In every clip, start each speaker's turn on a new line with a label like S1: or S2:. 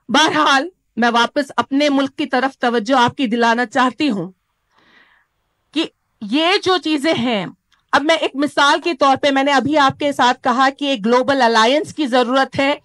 S1: बहरहाल मैं वापस अपने मुल्क की तरफ तवज्जो आपकी दिलाना चाहती हूं कि ये जो चीजें हैं, अब मैं एक मिसाल के तौर पे, मैंने अभी आपके साथ कहा कि एक ग्लोबल अलायंस की जरूरत है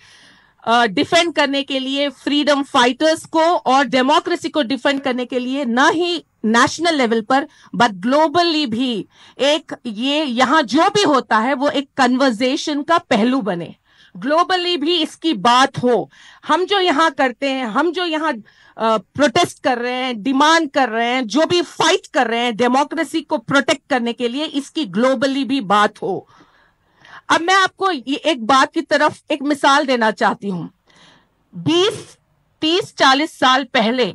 S1: डिफेंड करने के लिए फ्रीडम फाइटर्स को और डेमोक्रेसी को डिफेंड करने के लिए, ना ही नेशनल लेवल पर बट ग्लोबली भी एक ये यहाँ जो भी होता है वो एक कन्वर्सेशन का पहलू बने, ग्लोबली भी इसकी बात हो। हम जो यहाँ करते हैं, हम जो यहाँ प्रोटेस्ट कर रहे हैं, डिमांड कर रहे हैं, जो भी फाइट कर रहे हैं डेमोक्रेसी को प्रोटेक्ट करने के लिए, इसकी ग्लोबली भी बात हो। अब मैं आपको ये एक बात की तरफ एक मिसाल देना चाहती हूं। 20, 30, 40 साल पहले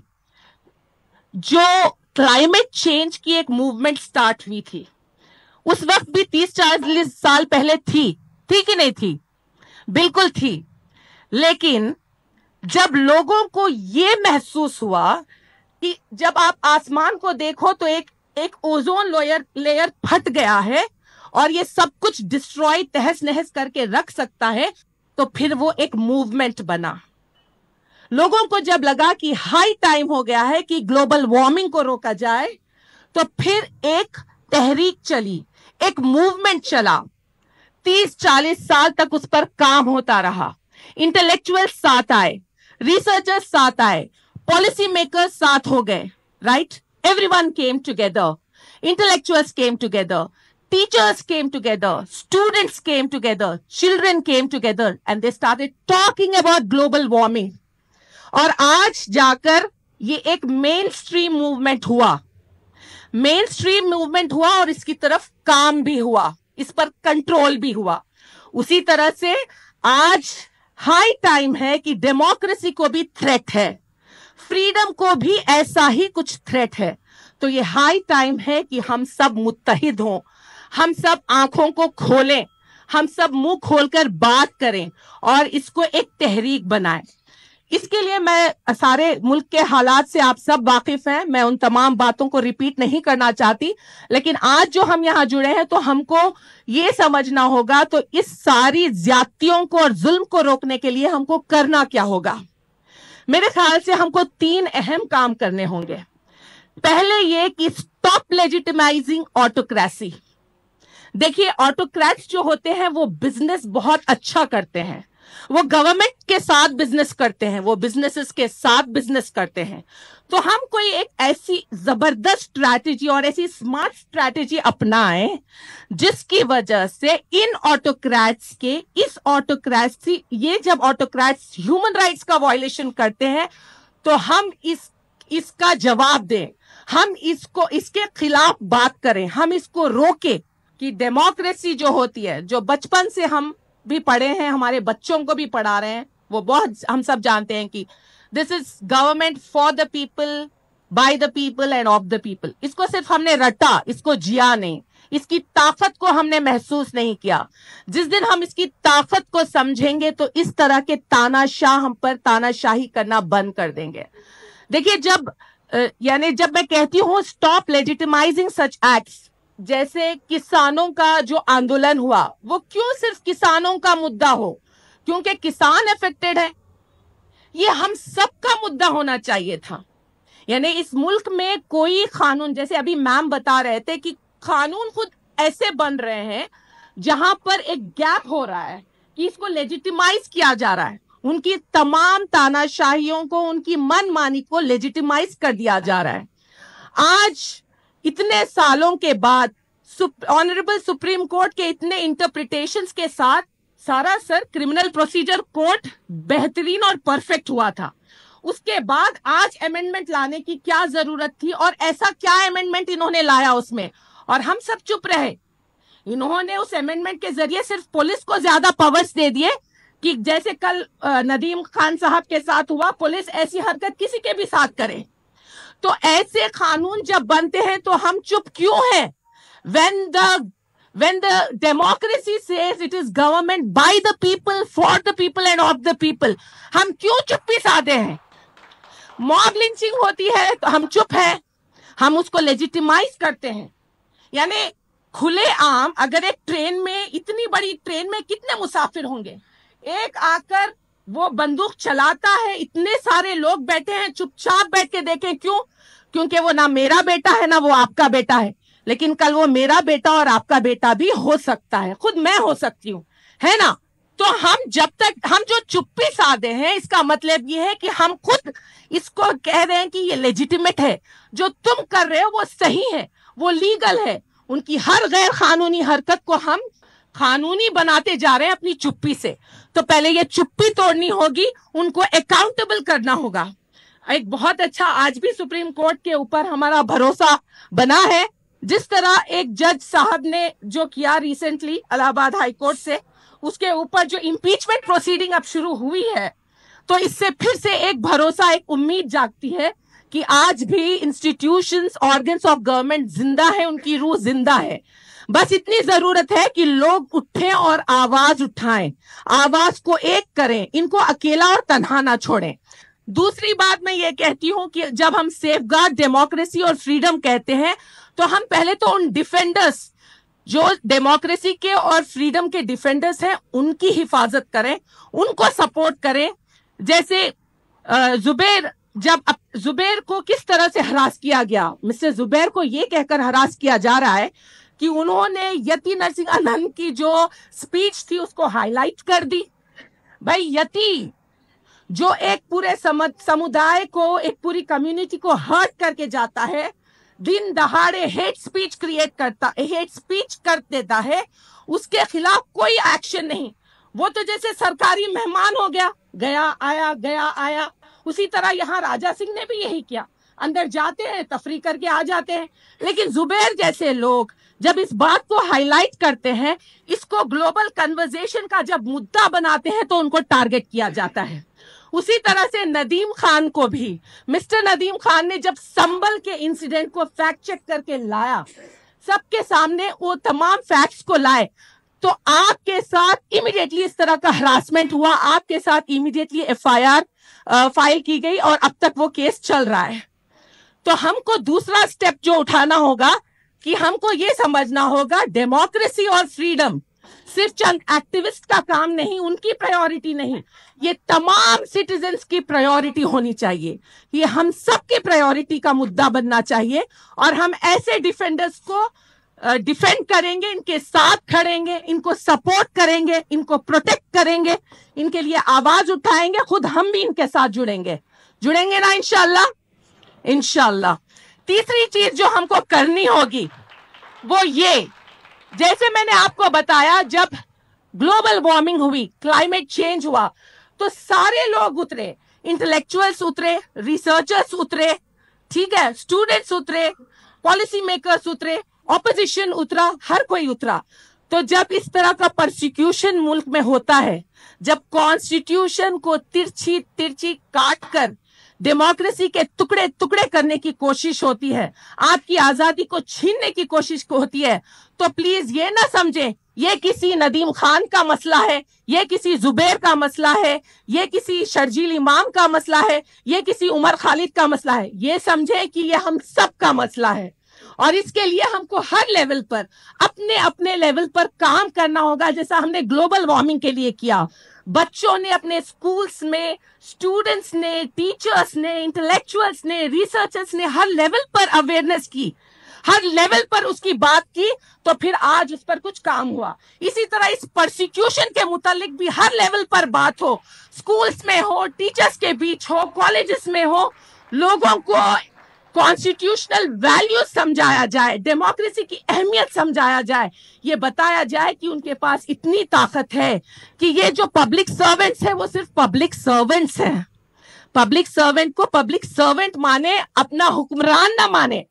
S1: जो क्लाइमेट चेंज की एक मूवमेंट स्टार्ट हुई थी, उस वक्त भी 30-40 साल पहले थी कि नहीं थी? बिल्कुल थी। लेकिन जब लोगों को ये महसूस हुआ कि जब आप आसमान को देखो तो एक ओजोन लेयर फट गया है और ये सब कुछ डिस्ट्रॉय तहस नहस करके रख सकता है, तो फिर वो एक मूवमेंट बना। लोगों को जब लगा कि हाई टाइम हो गया है कि ग्लोबल वार्मिंग को रोका जाए, तो फिर एक तहरीक चली, एक मूवमेंट चला। 30-40 साल तक उस पर काम होता रहा। इंटेलेक्चुअल्स साथ आए, रिसर्चर्स साथ आए, पॉलिसी मेकर्स साथ हो गए, right? Everyone came together, intellectuals came together, teachers came together, students came together, children came together, and they started talking about global warming. और आज जाकर ये एक मेन स्ट्रीम मूवमेंट हुआ और इसकी तरफ काम भी हुआ, इस पर कंट्रोल भी हुआ। उसी तरह से आज हाई टाइम है कि डेमोक्रेसी को भी थ्रेट है, फ्रीडम को भी ऐसा ही कुछ थ्रेट है। तो ये हाई टाइम है कि हम सब मुत्तहिद हों, हम सब आंखों को खोलें, हम सब मुंह खोलकर बात करें और इसको एक तहरीक बनाएं। इसके लिए मैं, सारे मुल्क के हालात से आप सब वाकिफ हैं, मैं उन तमाम बातों को रिपीट नहीं करना चाहती, लेकिन आज जो हम यहाँ जुड़े हैं तो हमको ये समझना होगा, तो इस सारी ज्यादतियों को और जुल्म को रोकने के लिए हमको करना क्या होगा। मेरे ख्याल से हमको 3 अहम काम करने होंगे। पहले ये कि स्टॉप लेजिटिमाइजिंग ऑटोक्रेसी। देखिए, ऑटोक्रेट्स जो होते हैं वो बिजनेस बहुत अच्छा करते हैं, वो गवर्नमेंट के साथ बिजनेस करते हैं, वो बिजनेसेस के साथ बिजनेस करते हैं। तो हम कोई एक ऐसी जबरदस्त स्ट्रैटेजी और ऐसी स्मार्ट स्ट्रैटेजी अपनाएं जिसकी वजह से इन ऑटोक्रेट्स के, इस ऑटोक्रेसी, ये जब ऑटोक्रेट्स ह्यूमन राइट्स का वायलेशन करते हैं तो हम इसका जवाब दें, हम इसके खिलाफ बात करें, हम इसको रोकें कि डेमोक्रेसी जो होती है, जो बचपन से हम भी पढ़े हैं, हमारे बच्चों को भी पढ़ा रहे हैं, वो बहुत हम सब जानते हैं कि this is government for the people, by the people end of the people. इसको सिर्फ हमने रटा, इसको जिया नहीं, इसकी ताकत को हमने महसूस नहीं किया। जिस दिन हम इसकी ताकत को समझेंगे तो इस तरह के तानाशाह हम पर तानाशाही करना बंद कर देंगे। देखिए, जब मैं कहती हूं स्टॉप लेजिटिमाइजिंग सच एक्ट्स, जैसे किसानों का जो आंदोलन हुआ, वो क्यों सिर्फ किसानों का मुद्दा हो? क्योंकि किसान अफेक्टेड है। ये हम सबका मुद्दा होना चाहिए था। यानी इस मुल्क में कोई कानून, जैसे अभी मैम बता रहे थे कि कानून खुद ऐसे बन रहे हैं जहां पर एक गैप हो रहा है कि इसको लेजिटिमाइज किया जा रहा है, उनकी तमाम तानाशाहियों को, उनकी मनमानी को लेजिटिमाइज कर दिया जा रहा है। आज इतने सालों के बाद ऑनरेबल सुप्रीम कोर्ट के इतने इंटरप्रिटेशंस के साथ सारा क्रिमिनल प्रोसीजर कोर्ट बेहतरीन और परफेक्ट हुआ था। उसके बाद आज अमेंडमेंट लाने की क्या जरूरत थी और ऐसा क्या अमेंडमेंट इन्होंने लाया उसमें, और हम सब चुप रहे। इन्होंने उस अमेंडमेंट के जरिए सिर्फ पुलिस को ज्यादा पावर्स दे दिए कि जैसे कल नदीम खान साहब के साथ हुआ, पुलिस ऐसी हरकत किसी के भी साथ करे। तो ऐसे कानून जब बनते हैं तो हम चुप क्यों हैं? when the democracy says it is government by the people, for the people and of the people, हम क्यों चुप्पी साधे हैं? मॉब लिंचिंग होती है तो हम चुप हैं, हम उसको लेजिटिमाइज करते हैं। यानी खुले आम, अगर एक ट्रेन में, इतनी बड़ी ट्रेन में कितने मुसाफिर होंगे, एक आकर وہ बंदूक चलाता है, इतने सारे लोग बैठे हैं चुपचाप बैठ के देखें. क्यों? क्योंकि वो ना मेरा बेटा है ना वो आपका बेटा है, लेकिन कल वो मेरा बेटा और आपका बेटा भी हो सकता है, खुद मैं हो सकती हूँ, है ना? तो हम जब तक हम जो चुप्पी साधे हैं, इसका मतलब ये है कि हम खुद इसको कह रहे हैं कि ये लेजिटिमेट है, जो तुम कर रहे हो वो सही है, वो लीगल है. उनकी हर गैर कानूनी हरकत को हम कानूनी बनाते जा रहे हैं अपनी चुप्पी से. तो पहले ये चुप्पी तोड़नी होगी, उनको अकाउंटेबल करना होगा. एक बहुत अच्छा आज भी सुप्रीम कोर्ट के ऊपर हमारा भरोसा बना है. जिस तरह एक जज साहब ने जो किया रिसेंटली इलाहाबाद हाई कोर्ट से, उसके ऊपर जो इम्पीचमेंट प्रोसीडिंग अब शुरू हुई है, तो इससे फिर से एक भरोसा, एक उम्मीद जागती है कि आज भी इंस्टीट्यूशंस, ऑर्गन्स ऑफ गवर्नमेंट जिंदा है, उनकी रूह जिंदा है. बस इतनी जरूरत है कि लोग उठें और आवाज उठाएं, आवाज को एक करें, इनको अकेला और तन्हा ना छोड़ें. दूसरी बात मैं ये कहती हूं कि जब हम सेफगार्ड डेमोक्रेसी और फ्रीडम कहते हैं, तो हम पहले तो उन डिफेंडर्स जो डेमोक्रेसी के और फ्रीडम के डिफेंडर्स हैं उनकी हिफाजत करें, उनको सपोर्ट करें. जैसे जुबैर को किस तरह से हरास किया गया, मिस्टर जुबैर को ये कहकर हरास किया जा रहा है कि उन्होंने यति नरसिंहानंद की जो स्पीच थी उसको हाईलाइट कर दी. भाई यति जो एक पूरे समुदाय को, एक पूरी कम्युनिटी को हर्ट करके जाता है, दिन दहाड़े हेट स्पीच कर देता है, उसके खिलाफ कोई एक्शन नहीं. वो तो जैसे सरकारी मेहमान हो गया, गया आया. उसी तरह यहाँ राजा सिंह ने भी यही किया, अंदर जाते हैं, तफरी करके आ जाते हैं. लेकिन जुबैर जैसे लोग जब इस बात को हाईलाइट करते हैं, इसको ग्लोबल कन्वर्सेशन का जब मुद्दा बनाते हैं, तो उनको टारगेट किया जाता है. उसी तरह से नदीम खान को भी, मिस्टर नदीम खान ने जब संबल के इंसिडेंट को फैक्ट चेक करके लाया, सबके सामने वो तमाम फैक्ट्स को लाए, तो आपके साथ इमीडिएटली इस तरह का हरासमेंट हुआ, आपके साथ इमीडिएटली एफआईआर फाइल की गई और अब तक वो केस चल रहा है. तो हमको दूसरा स्टेप जो उठाना होगा कि हमको ये समझना होगा डेमोक्रेसी और फ्रीडम सिर्फ चंद एक्टिविस्ट का काम नहीं, उनकी प्रायोरिटी नहीं, ये तमाम सिटीजन्स की प्रायोरिटी होनी चाहिए. ये हम सबकी प्रायोरिटी का मुद्दा बनना चाहिए और हम ऐसे डिफेंडर्स को डिफेंड करेंगे, इनके साथ खड़ेंगे, इनको सपोर्ट करेंगे, इनको प्रोटेक्ट करेंगे, इनके लिए आवाज उठाएंगे. खुद हम भी इनके साथ जुड़ेंगे ना इंशाल्लाह. तीसरी चीज जो हमको करनी होगी वो ये, जैसे मैंने आपको बताया, जब ग्लोबल वार्मिंग हुई, क्लाइमेट चेंज हुआ, तो सारे लोग उतरे, इंटेलेक्चुअल्स उतरे, रिसर्चर्स उतरे, ठीक है, स्टूडेंट्स उतरे, पॉलिसी मेकर्स उतरे, ऑपोजिशन उतरा, हर कोई उतरा. तो जब इस तरह का परसिक्यूशन मुल्क में होता है, जब कॉन्स्टिट्यूशन को तिरछी काट कर डेमोक्रेसी के टुकड़े टुकड़े करने की कोशिश होती है, आपकी आजादी को छीनने की कोशिश होती है, तो प्लीज ये ना समझें ये किसी नदीम खान का मसला है, ये किसी जुबैर का मसला है, ये किसी शर्जील इमाम का मसला है, ये किसी उमर खालिद का मसला है. ये समझें कि ये हम सब का मसला है और इसके लिए हमको हर लेवल पर अपने लेवल पर काम करना होगा, जैसा हमने ग्लोबल वार्मिंग के लिए किया. बच्चों ने अपने स्कूल्स में, स्टूडेंट्स ने, टीचर्स ने, इंटेलेक्चुअल्स ने, रिसर्चर्स ने हर लेवल पर अवेयरनेस की, हर लेवल पर उसकी बात की, तो फिर आज उस पर कुछ काम हुआ. इसी तरह इस परसिक्यूशन के मुतालिक भी हर लेवल पर बात हो, स्कूल्स में हो, टीचर्स के बीच हो, कॉलेजेस में हो, लोगों को कॉन्स्टिट्यूशनल वैल्यूज समझाया जाए, डेमोक्रेसी की अहमियत समझाया जाए, ये बताया जाए कि उनके पास इतनी ताकत है कि ये जो पब्लिक सर्वेंट्स हैं वो सिर्फ पब्लिक सर्वेंट्स हैं. पब्लिक सर्वेंट को पब्लिक सर्वेंट माने, अपना हुक्मरान ना माने.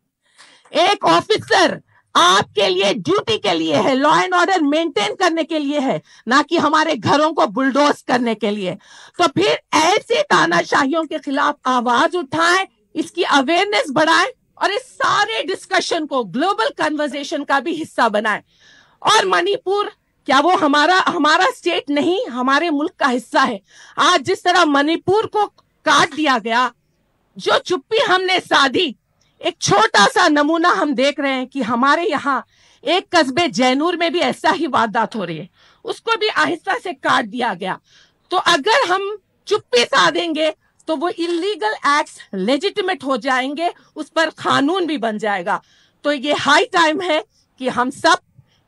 S1: एक ऑफिसर आपके लिए ड्यूटी के लिए है, लॉ एंड ऑर्डर मेंटेन करने के लिए है, ना कि हमारे घरों को बुलडोज करने के लिए. तो फिर ऐसी तानाशाहियों के खिलाफ आवाज उठाएं, इसकी अवेयरनेस बढ़ाएं और इस सारे डिस्कशन को ग्लोबल कन्वर्सेशन का भी हिस्सा बनाएं. और मणिपुर क्या वो हमारा स्टेट नहीं, हमारे मुल्क का हिस्सा है. आज जिस तरह मणिपुर को काट दिया गया, जो चुप्पी हमने साधी, एक छोटा सा नमूना हम देख रहे हैं कि हमारे यहाँ एक कस्बे जैनूर में भी ऐसा ही वारदात हो रही है, उसको भी आहिस्ता से काट दिया गया. तो अगर हम चुप्पी साधेंगे तो वो इलीगल एक्ट्स लेजिटिमेट हो जाएंगे, उस पर कानून भी बन जाएगा। तो ये हाई टाइम है कि हम सब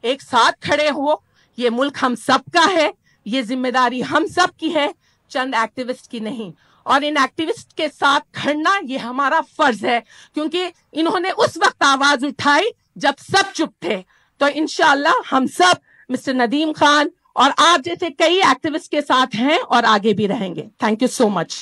S1: एक साथ खड़े हो, ये मुल्क हम सब का है, ये जिम्मेदारी हम सब की है, चंद एक्टिविस्ट की नहीं। और इन एक्टिविस्ट के साथ खड़ना ये हमारा फर्ज है, क्योंकि इन्होंने उस वक्त आवाज उठाई जब सब चुप थे। तो इंशाअल्लाह हम सब मिस्टर नदीम खान और आप जैसे कई एक्टिविस्ट के साथ हैं और आगे भी रहेंगे। Thank you so much.